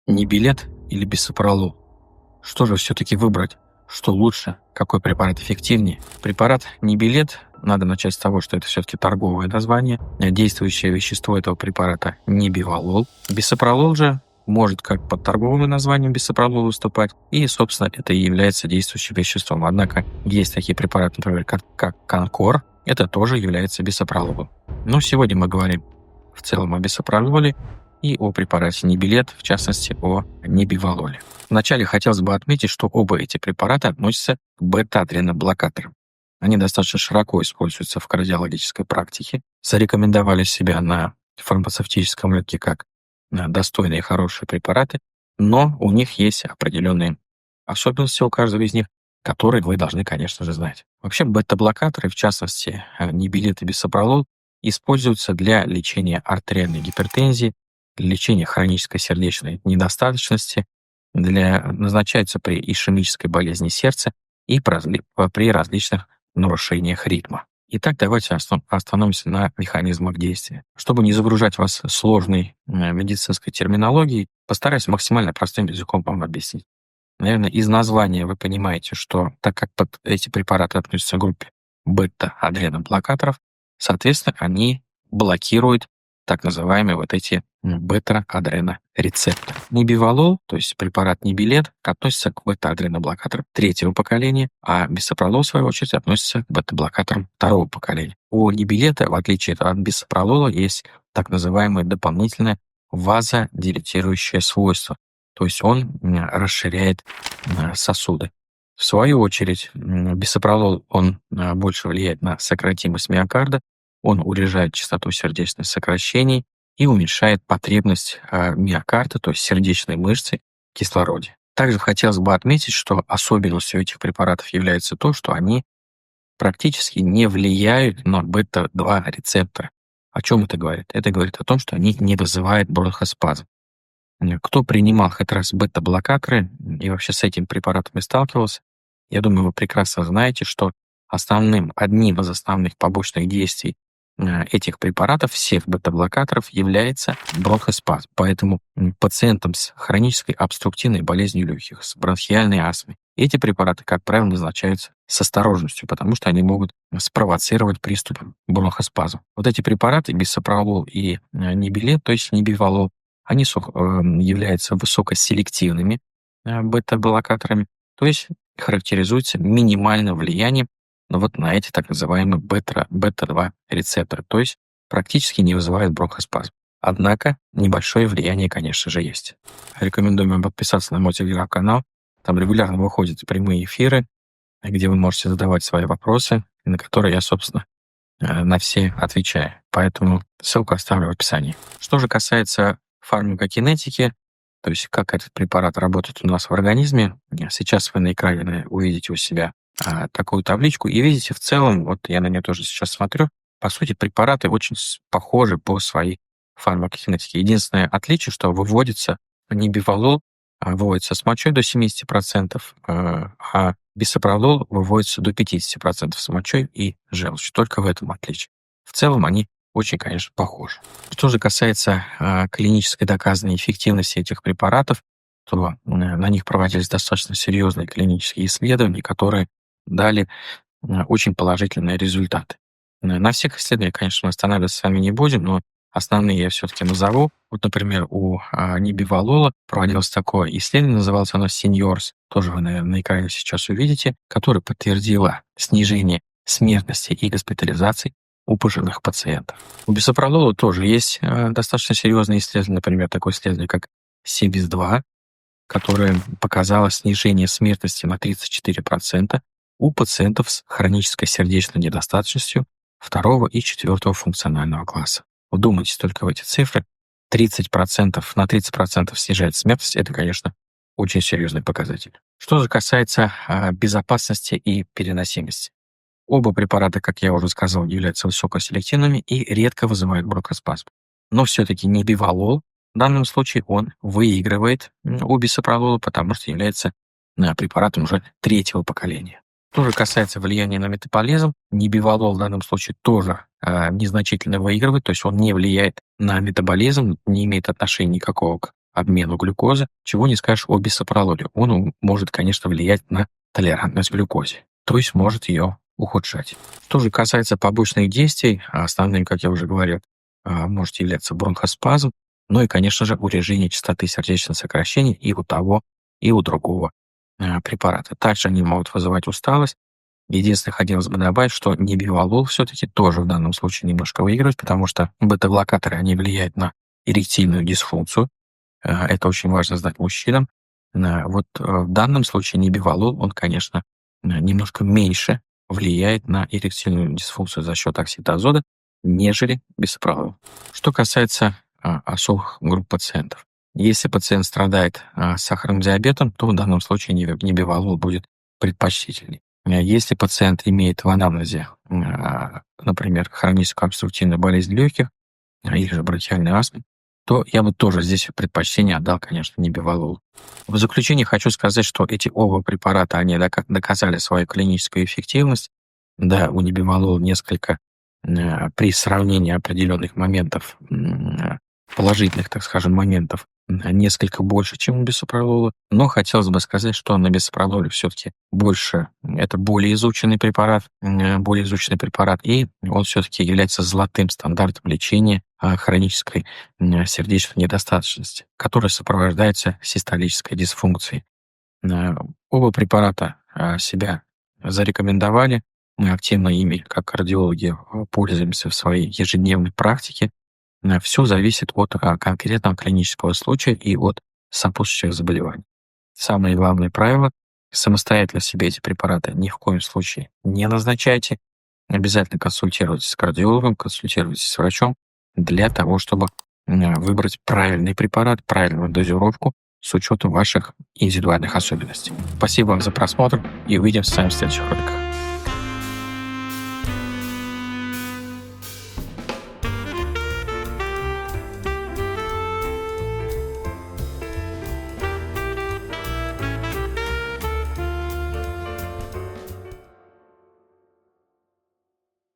Нибилет или бисопролол? Что же все-таки выбрать? Что лучше? Какой препарат эффективнее? Препарат Нибилет, надо начать с того, что это все-таки торговое название. Действующее вещество этого препарата нибивалол. Бисопролол же может как под торговым названием бисопролол выступать, и, собственно, это и является действующим веществом. Однако есть такие препараты, например, как Конкор, это тоже является бисопрололом. Но сегодня мы говорим в целом о бисопрололе и о препарате Нибилет, в частности, о нибивалоле. Вначале хотелось бы отметить, что оба эти препарата относятся к бета-адреноблокаторам. Они достаточно широко используются в кардиологической практике, зарекомендовали себя на фармацевтическом рынке как достойные и хорошие препараты, но у них есть определенные особенности у каждого из них, которые вы должны, конечно же, знать. Вообще бета-блокаторы, в частности, Нибилет и бисопролол, используются для лечения артериальной гипертензии, для лечения хронической сердечной недостаточности, назначаются при ишемической болезни сердца и при различных нарушениях ритма. Итак, давайте остановимся на механизмах действия. Чтобы не загружать вас сложной медицинской терминологией, постараюсь максимально простым языком вам объяснить. Наверное, из названия вы понимаете, что так как под эти препараты относятся к группе бета-адреноблокаторов, соответственно, они блокируют так называемые вот эти бета-адренорецепторы. Нибивалол, то есть препарат Нибилет, относится к бета-адреноблокаторам третьего поколения, а бисопролол, в свою очередь, относится к бета-блокаторам второго поколения. У Нибилета, в отличие от бисопролола, есть так называемое дополнительное вазодилатирующее свойство, то есть он расширяет сосуды. В свою очередь, бисопролол, он больше влияет на сократимость миокарда, он урежает частоту сердечных сокращений и уменьшает потребность миокарда, то есть сердечной мышцы, в кислороде. Также хотелось бы отметить, что особенностью этих препаратов является то, что они практически не влияют на бета-2 рецепторы. О чем это говорит? Это говорит о том, что они не вызывают бронхоспазм. Кто принимал хоть раз бета-блокаторы и вообще с этим препаратами сталкивался, я думаю, вы прекрасно знаете, что одним из основных побочных действий этих препаратов, всех бета-блокаторов, является бронхоспазм. Поэтому пациентам с хронической обструктивной болезнью легких, с бронхиальной астмой, эти препараты, как правило, назначаются с осторожностью, потому что они могут спровоцировать приступ бронхоспазма. Вот эти препараты, бисопролол и Нибилет, то есть нибивалол, они являются высокоселективными бета-блокаторами, то есть характеризуются минимальным влиянием на эти так называемые бета-2 рецепторы, то есть практически не вызывают бронхоспазм. Однако небольшое влияние, конечно же, есть. Рекомендую вам подписаться на мой телеграм-канал. Там регулярно выходят прямые эфиры, где вы можете задавать свои вопросы, на которые я, собственно, на все отвечаю. Поэтому ссылку оставлю в описании. Что же касается фармакокинетики, то есть как этот препарат работает у нас в организме, сейчас вы на экране увидите у себя такую табличку и видите в целом, вот я на нее тоже сейчас смотрю, по сути, препараты очень похожи по своей фармакокинетике. Единственное отличие, что выводится нибивалол, выводится с мочой до 70%, а бисопролол выводится до 50% с мочой и желчью. Только в этом отличие. В целом они очень, конечно, похожи. Что же касается клинической доказанной эффективности этих препаратов, то на них проводились достаточно серьезные клинические исследования, которые дали очень положительные результаты. На всех исследованиях, конечно, мы останавливаться с вами не будем, но основные я все-таки назову. Вот, например, у нибивалола проводилось такое исследование, называлось оно Seniors, тоже вы, наверное, на экране сейчас увидите, которое подтвердило снижение смертности и госпитализаций у пожилых пациентов. У бисопролола тоже есть достаточно серьезные исследования, например, такое исследование, как СИБИС-2, которое показало снижение смертности на 34% у пациентов с хронической сердечной недостаточностью второго и четвертого функционального класса. Вдумайтесь только в эти цифры. 30%, на 30% снижает смертность. Это, конечно, очень серьезный показатель. Что же касается безопасности и переносимости. Оба препарата, как я уже сказал, являются высокоселективными и редко вызывают бронхоспазм. Но все-таки нибивалол, в данном случае, он выигрывает у бисопролола, потому что является препаратом уже третьего поколения. Что же касается влияния на метаболизм, нибивалол в данном случае тоже незначительно выигрывает, то есть он не влияет на метаболизм, не имеет отношения никакого к обмену глюкозы. Чего не скажешь о бисопрололе. Он может, конечно, влиять на толерантность к глюкозе, то есть может ее ухудшать. Что же касается побочных действий, основным, как я уже говорил, может являться бронхоспазм, ну и, конечно же, урежение частоты сердечных сокращений и у того, и у другого препарата. Также они могут вызывать усталость. Единственное, хотелось бы добавить, что небивалол все-таки тоже в данном случае немножко выигрывает, потому что бета-блокаторы, они влияют на эректильную дисфункцию. Это очень важно знать мужчинам. В данном случае небивалол, он, конечно, немножко меньше влияет на эректильную дисфункцию за счет оксидоазода, нежели бисопролол. Что касается особых групп пациентов. Если пациент страдает сахарным диабетом, то в данном случае небивалол будет предпочтительней. Если пациент имеет в анамнезе, например, хроническую обструктивную болезнь легких или же бронхиальную астму, то я бы тоже здесь предпочтение отдал, конечно, небивалолу. В заключение хочу сказать, что эти оба препарата, они доказали свою клиническую эффективность. Да, у небивалола несколько при сравнении определенных моментов, положительных, так скажем, моментов, несколько больше, чем у бисопролола. Но хотелось бы сказать, что на бисопрололе все-таки больше, это более изученный препарат, и он все-таки является золотым стандартом лечения хронической сердечной недостаточности, которая сопровождается систолической дисфункцией. Оба препарата себя зарекомендовали. Мы активно ими, как кардиологи, пользуемся в своей ежедневной практике. Все зависит от конкретного клинического случая и от сопутствующих заболеваний. Самое главное правило — самостоятельно себе эти препараты ни в коем случае не назначайте. Обязательно консультируйтесь с кардиологом, консультируйтесь с врачом для того, чтобы выбрать правильный препарат, правильную дозировку с учетом ваших индивидуальных особенностей. Спасибо вам за просмотр и увидимся с вами в следующих роликах.